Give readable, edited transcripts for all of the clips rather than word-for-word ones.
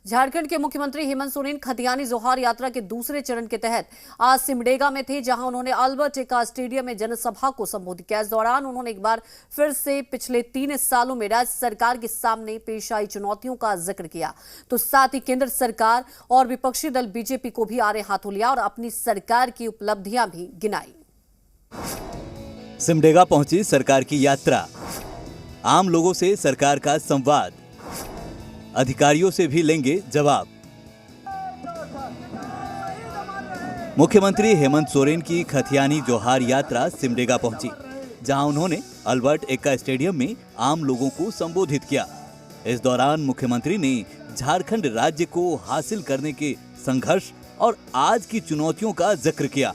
झारखंड के मुख्यमंत्री हेमंत सोरेन खतियानी जोहार यात्रा के दूसरे चरण के तहत आज सिमडेगा में थे, जहां उन्होंने अल्बर्ट एक्का स्टेडियम में जनसभा को संबोधित किया। इस दौरान उन्होंने एक बार फिर से पिछले 3 सालों में राज्य सरकार के सामने पेश आई चुनौतियों का जिक्र किया, तो साथ ही केंद्र सरकार और विपक्षी दल बीजेपी को भी आड़े हाथों लिया और अपनी सरकार की उपलब्धियां भी गिनाई। सिमडेगा पहुंची सरकार की यात्रा, आम लोगों से सरकार का संवाद, अधिकारियों से भी लेंगे जवाब। मुख्यमंत्री हेमंत सोरेन की खतियानी जोहार यात्रा सिमडेगा पहुंची, जहां उन्होंने अल्बर्ट एक्का स्टेडियम में आम लोगों को संबोधित किया। इस दौरान मुख्यमंत्री ने झारखंड राज्य को हासिल करने के संघर्ष और आज की चुनौतियों का जिक्र किया।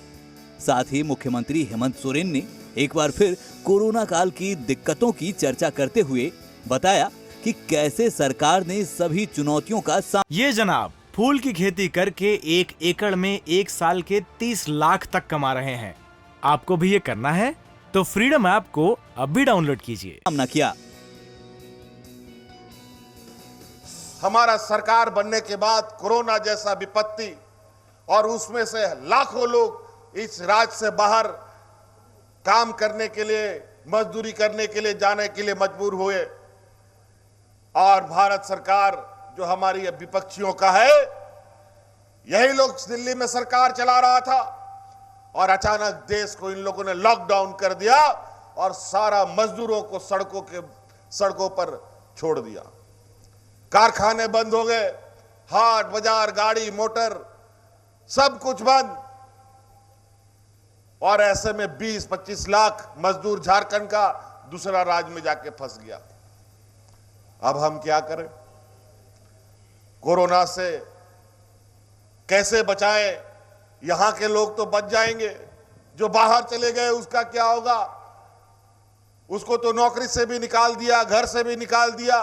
साथ ही मुख्यमंत्री हेमंत सोरेन ने एक बार फिर कोरोना काल की दिक्कतों की चर्चा करते हुए बताया कि कैसे सरकार ने सभी चुनौतियों का ये जनाब फूल की खेती करके 1 एकड़ में 1 साल के 30 लाख तक कमा रहे हैं। आपको भी ये करना है तो फ्रीडम ऐप को अब भी डाउनलोड कीजिए। सामना किया। हमारा सरकार बनने के बाद कोरोना जैसा विपत्ति और उसमें से लाखों लोग इस राज्य से बाहर काम करने के लिए, मजदूरी करने के लिए जाने के लिए मजबूर हुए और भारत सरकार जो हमारी विपक्षियों का है, यही लोग दिल्ली में सरकार चला रहा था और अचानक देश को इन लोगों ने लॉकडाउन कर दिया और सारा मजदूरों को सड़कों पर छोड़ दिया। कारखाने बंद हो गए, हाट बाजार, गाड़ी मोटर सब कुछ बंद, और ऐसे में 20-25 लाख मजदूर झारखंड का दूसरा राज्य में जाके फंस गया। अब हम क्या करें? कोरोना से कैसे बचाएं? यहां के लोग तो बच जाएंगे, जो बाहर चले गए उसका क्या होगा? उसको तो नौकरी से भी निकाल दिया, घर से भी निकाल दिया।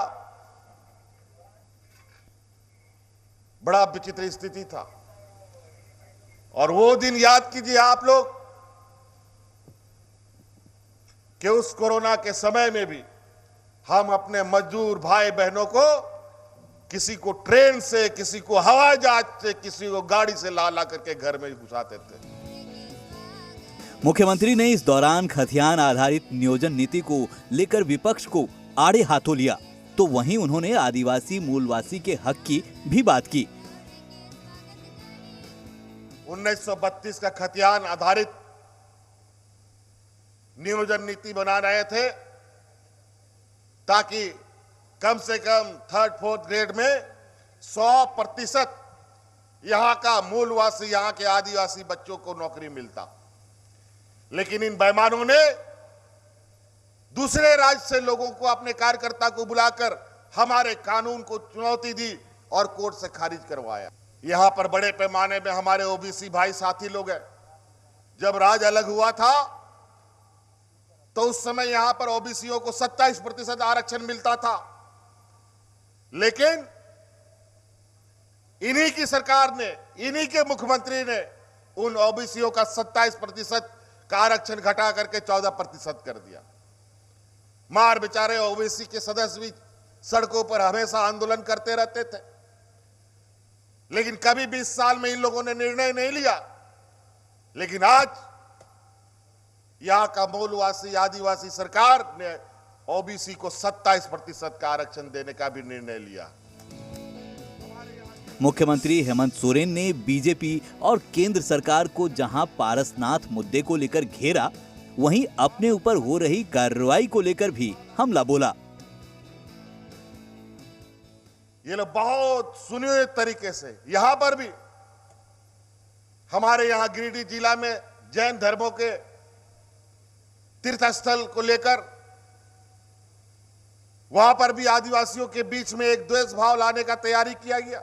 बड़ा विचित्र स्थिति था। और वो दिन याद कीजिए आप लोग कि उस कोरोना के समय में भी हम अपने मजदूर भाई बहनों को किसी को ट्रेन से, किसी को हवाई जहाज से, किसी को गाड़ी से ला करके घर में घुसाते थे। मुख्यमंत्री ने इस दौरान खतियान आधारित नियोजन नीति को लेकर विपक्ष को आड़े हाथों लिया, तो वहीं उन्होंने आदिवासी मूलवासी के हक की भी बात की। 1932 का खतियान आधारित नियोजन नीति बना रहे थे ताकि कम से कम 3rd-4th ग्रेड में 100% यहां का मूलवासी, यहां के आदिवासी बच्चों को नौकरी मिलता। लेकिन इन बेईमानों ने दूसरे राज्य से लोगों को, अपने कार्यकर्ता को बुलाकर हमारे कानून को चुनौती दी और कोर्ट से खारिज करवाया। यहां पर बड़े पैमाने में हमारे ओबीसी भाई साथी लोग हैं। जब राज्य अलग हुआ था तो उस समय यहां पर ओबीसीओं को 27% आरक्षण मिलता था, लेकिन इन्हीं की सरकार ने, इन्हीं के मुख्यमंत्री ने उन ओबीसीओं का 27% का आरक्षण घटा करके 14% कर दिया। मार बेचारे ओबीसी के सदस्य भी सड़कों पर हमेशा आंदोलन करते रहते थे, लेकिन कभी 20 साल में इन लोगों ने निर्णय नहीं लिया। लेकिन आज यहां का मूलवासी आदिवासी सरकार ने ओबीसी को 27% का आरक्षण देने का भी निर्णय लिया। मुख्यमंत्री हेमंत सोरेन ने बीजेपी और केंद्र सरकार को जहां पारसनाथ मुद्दे को लेकर घेरा, वहीं अपने ऊपर हो रही कार्रवाई को लेकर भी हमला बोला। ये लोग बहुत सुनियोजित तरीके से यहां पर भी, हमारे यहां गिरिडीह जिला में जैन धर्मों के तीर्थस्थल को लेकर वहां पर भी आदिवासियों के बीच में एक द्वेष भाव लाने का तैयारी किया गया।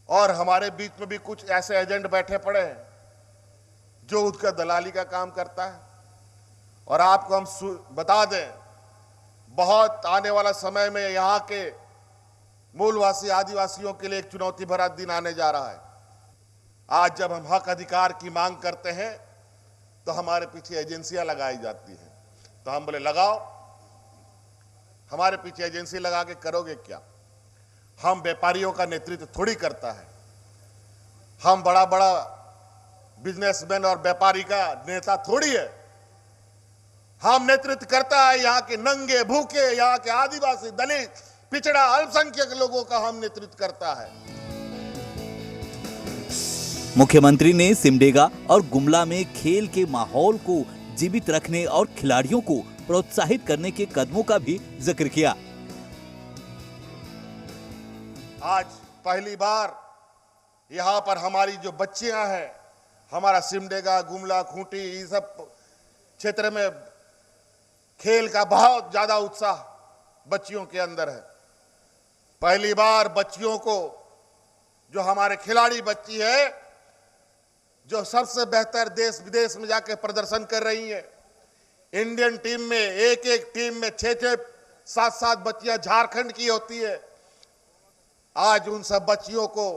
और हमारे बीच में भी कुछ ऐसे एजेंट बैठे पड़े हैं जो उसका दलाली का काम करता है। और आपको हम बता दें, बहुत आने वाला समय में यहां के मूलवासी आदिवासियों के लिए एक चुनौती भरा दिन आने जा रहा है। आज जब हम हक अधिकार की मांग करते हैं तो हमारे पीछे एजेंसियां लगाई जाती हैं। तो हम बोले लगाओ, हमारे पीछे एजेंसी लगा के करोगे क्या? हम व्यापारियों का नेतृत्व थोड़ी करता है। हम बड़ा बड़ा बिजनेसमैन और व्यापारी का नेता थोड़ी है। हम नेतृत्व करता है यहाँ के नंगे भूखे, यहाँ के आदिवासी, दलित, पिछड़ा, अल्पसंख्यक लोगों का हम नेतृत्व करता है। मुख्यमंत्री ने सिमडेगा और गुमला में खेल के माहौल को जीवित रखने और खिलाड़ियों को प्रोत्साहित करने के कदमों का भी जिक्र किया। आज पहली बार यहाँ पर हमारी जो बच्चियां हैं, हमारा सिमडेगा, गुमला, खूंटी, ये सब क्षेत्र में खेल का बहुत ज्यादा उत्साह बच्चियों के अंदर है। पहली बार बच्चियों को, जो हमारे खिलाड़ी बच्ची है, जो सबसे बेहतर देश विदेश में जाके प्रदर्शन कर रही है, इंडियन टीम में एक टीम में 6-6, 7-7 बच्चियां झारखंड की होती है। आज उन सब बच्चियों को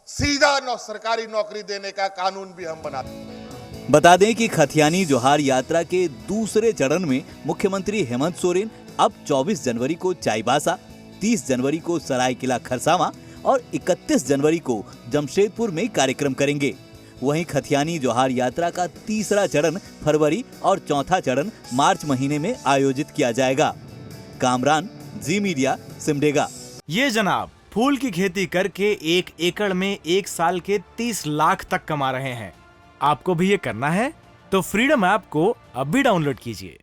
सीधा सरकारी नौकरी देने का कानून भी हम बनाते हैं। बता दें कि खथियानी जोहार यात्रा के दूसरे चरण में मुख्यमंत्री हेमंत सोरेन अब 24 जनवरी को चाईबासा, 30 जनवरी को सरायकेला खरसावां और 31 जनवरी को जमशेदपुर में कार्यक्रम करेंगे। वहीं खथियानी जोहार यात्रा का तीसरा चरण फरवरी और चौथा चरण मार्च महीने में आयोजित किया जाएगा। कामरान, जी मीडिया, सिमडेगा। ये जनाब फूल की खेती करके 1 एकड़ में 1 साल के 30 लाख तक कमा रहे हैं। आपको भी ये करना है तो फ्रीडम ऐप को अब भी डाउनलोड कीजिए।